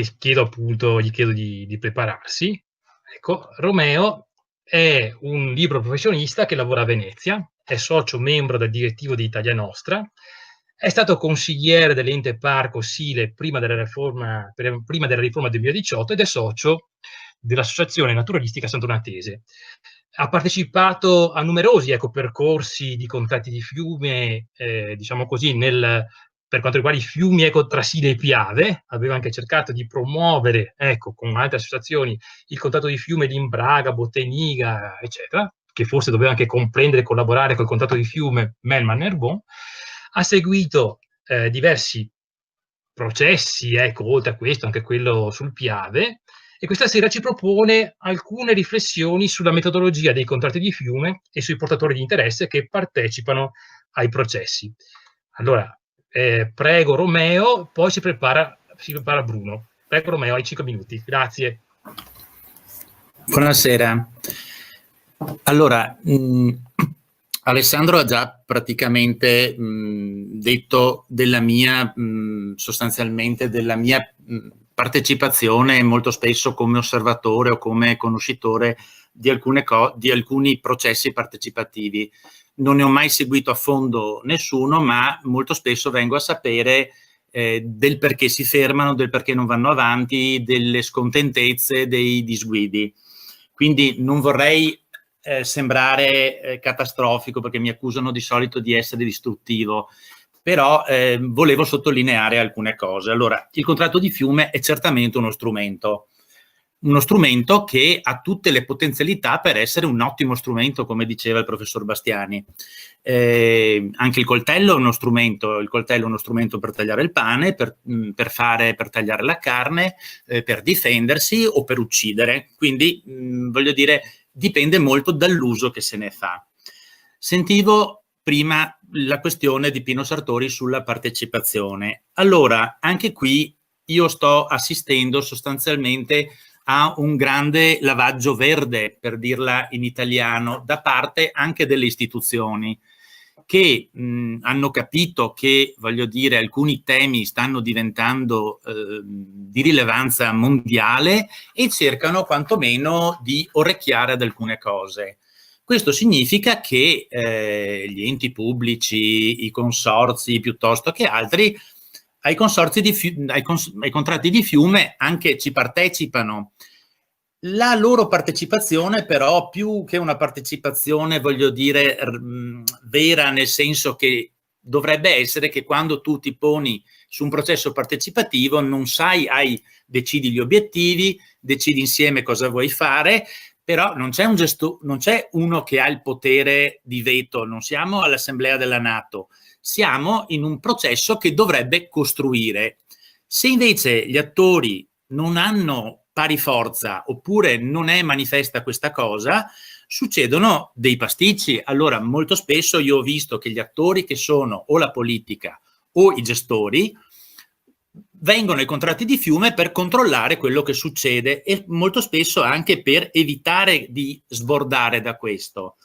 gli chiedo di prepararsi. Ecco, Romeo è un libero professionista che lavora a Venezia, è socio membro del direttivo di Italia Nostra, è stato consigliere dell'ente Parco Sile prima della riforma 2018 ed è socio dell'Associazione Naturalistica Sant'Onatese. Ha partecipato a numerosi percorsi di contratti di fiume, diciamo così, per quanto riguarda i fiumi tra Sile e Piave. Aveva anche cercato di promuovere, con altre associazioni, il contratto di fiume di Imbraga, Botteniga, eccetera, che forse doveva anche comprendere e collaborare col contratto di fiume Melman-Nerbon. Ha seguito diversi processi, oltre a questo anche quello sul Piave, e questa sera ci propone alcune riflessioni sulla metodologia dei contratti di fiume e sui portatori di interesse che partecipano ai processi. Allora, prego Romeo, poi si prepara Bruno. Prego Romeo, hai 5 minuti. Grazie. Buonasera. Allora, Alessandro ha già praticamente detto sostanzialmente della mia partecipazione molto spesso come osservatore o come conoscitore di alcuni processi partecipativi. Non ne ho mai seguito a fondo nessuno, ma molto spesso vengo a sapere del perché si fermano, del perché non vanno avanti, delle scontentezze, dei disguidi. Quindi non vorrei sembrare catastrofico, perché mi accusano di solito di essere distruttivo, però volevo sottolineare alcune cose. Allora, il contratto di fiume è certamente uno strumento che ha tutte le potenzialità per essere un ottimo strumento, come diceva il professor Bastiani. Anche il coltello è uno strumento per tagliare il pane, per tagliare la carne, per difendersi o per uccidere. Quindi, voglio dire, dipende molto dall'uso che se ne fa. Sentivo prima la questione di Pino Sartori sulla partecipazione. Allora, anche qui io sto assistendo sostanzialmente a un grande lavaggio verde, per dirla in italiano, da parte anche delle istituzioni, che hanno capito che, voglio dire, alcuni temi stanno diventando di rilevanza mondiale e cercano quantomeno di orecchiare ad alcune cose. Questo significa che gli enti pubblici, i consorzi piuttosto che altri, ai contratti di fiume anche ci partecipano. La loro partecipazione però, più che una partecipazione, voglio dire, vera, nel senso che dovrebbe essere che quando tu ti poni su un processo partecipativo decidi gli obiettivi, decidi insieme cosa vuoi fare, però non c'è non c'è uno che ha il potere di veto, non siamo all'assemblea della NATO, siamo in un processo che dovrebbe costruire. Se invece gli attori non hanno pari forza oppure non è manifesta questa cosa, succedono dei pasticci. Allora, molto spesso io ho visto che gli attori che sono o la politica o i gestori vengono ai contratti di fiume per controllare quello che succede e molto spesso anche per evitare di sbordare da questo.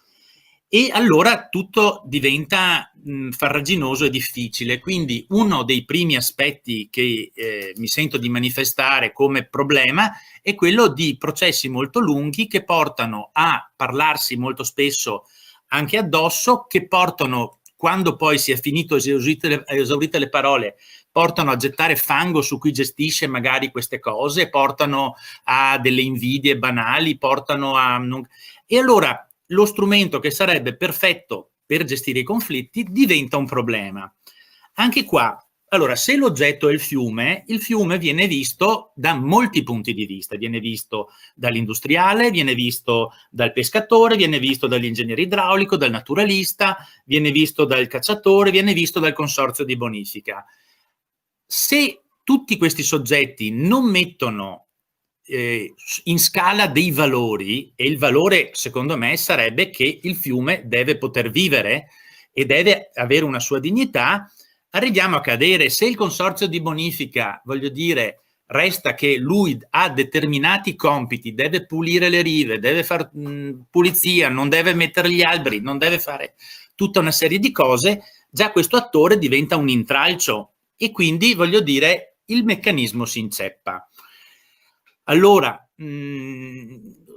E allora tutto diventa farraginoso e difficile. Quindi uno dei primi aspetti che mi sento di manifestare come problema è quello di processi molto lunghi che portano a parlarsi molto spesso anche addosso, che portano, quando poi si è finito esaurite le parole, portano a gettare fango su chi gestisce magari queste cose, portano a delle invidie banali, e allora lo strumento che sarebbe perfetto per gestire i conflitti diventa un problema. Anche qua, allora, se l'oggetto è il fiume viene visto da molti punti di vista. Viene visto dall'industriale, viene visto dal pescatore, viene visto dall'ingegnere idraulico, dal naturalista, viene visto dal cacciatore, viene visto dal consorzio di bonifica. Se tutti questi soggetti non mettono in scala dei valori, e il valore secondo me sarebbe che il fiume deve poter vivere e deve avere una sua dignità, arriviamo a cadere. Se il consorzio di bonifica, voglio dire, resta che lui ha determinati compiti, deve pulire le rive, deve fare pulizia, non deve mettere gli alberi, non deve fare tutta una serie di cose, già questo attore diventa un intralcio e quindi, voglio dire, il meccanismo si inceppa. Allora,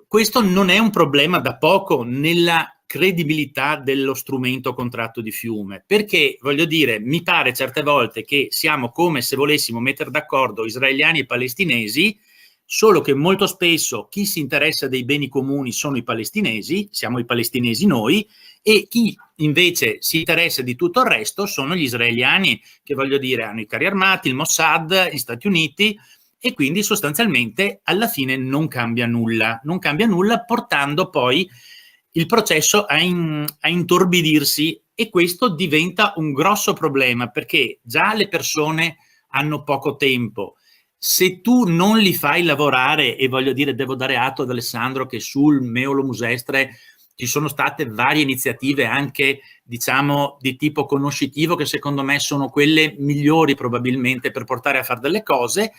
questo non è un problema da poco nella credibilità dello strumento contratto di fiume, perché, voglio dire, mi pare certe volte che siamo come se volessimo mettere d'accordo israeliani e palestinesi, solo che molto spesso chi si interessa dei beni comuni sono i palestinesi, siamo i palestinesi noi, e chi invece si interessa di tutto il resto sono gli israeliani, che, voglio dire, hanno i carri armati, il Mossad, gli Stati Uniti, e quindi sostanzialmente alla fine non cambia nulla, portando poi il processo a intorbidirsi, e questo diventa un grosso problema, perché già le persone hanno poco tempo. Se tu non li fai lavorare, e voglio dire, devo dare atto ad Alessandro che sul Meolo Musestre ci sono state varie iniziative anche, diciamo, di tipo conoscitivo, che secondo me sono quelle migliori probabilmente per portare a fare delle cose,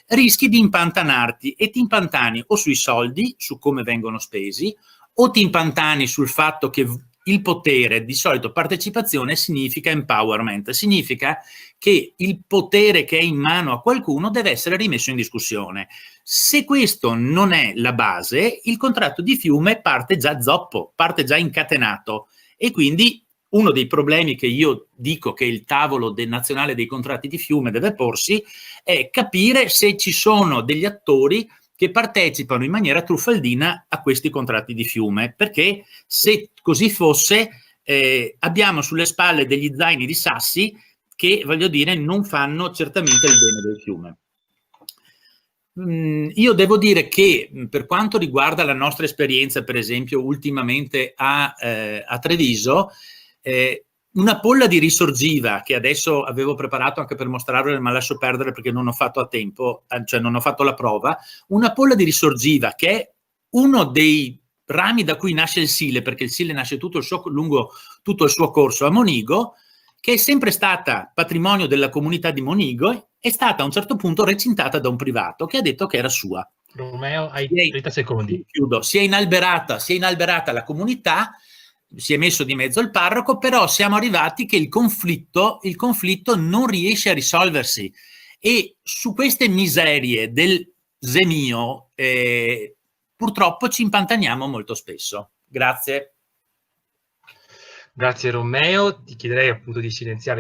rischi di impantanarti, e ti impantani o sui soldi, su come vengono spesi, o ti impantani sul fatto che il potere, di solito partecipazione significa empowerment, significa che il potere che è in mano a qualcuno deve essere rimesso in discussione. Se questo non è la base, il contratto di fiume parte già zoppo, parte già incatenato, e quindi uno dei problemi che io dico che il tavolo nazionale dei contratti di fiume deve porsi è capire se ci sono degli attori che partecipano in maniera truffaldina a questi contratti di fiume, perché se così fosse abbiamo sulle spalle degli zaini di sassi che, voglio dire, non fanno certamente il bene del fiume. Io devo dire che per quanto riguarda la nostra esperienza, per esempio ultimamente a Treviso, una polla di risorgiva, che adesso avevo preparato anche per mostrarvela, ma lascio perdere perché non ho fatto a tempo, cioè non ho fatto la prova, una polla di risorgiva che è uno dei rami da cui nasce il Sile, perché il Sile nasce lungo tutto il suo corso a Monigo, che è sempre stata patrimonio della comunità di Monigo, è stata a un certo punto recintata da un privato che ha detto che era sua. Romeo, hai 30 secondi. Chiudo. Si è inalberata la comunità, si è messo di mezzo il parroco, però siamo arrivati che il conflitto non riesce a risolversi, e su queste miserie del Zemio purtroppo ci impantaniamo molto spesso. Grazie. Grazie Romeo, ti chiederei appunto di silenziare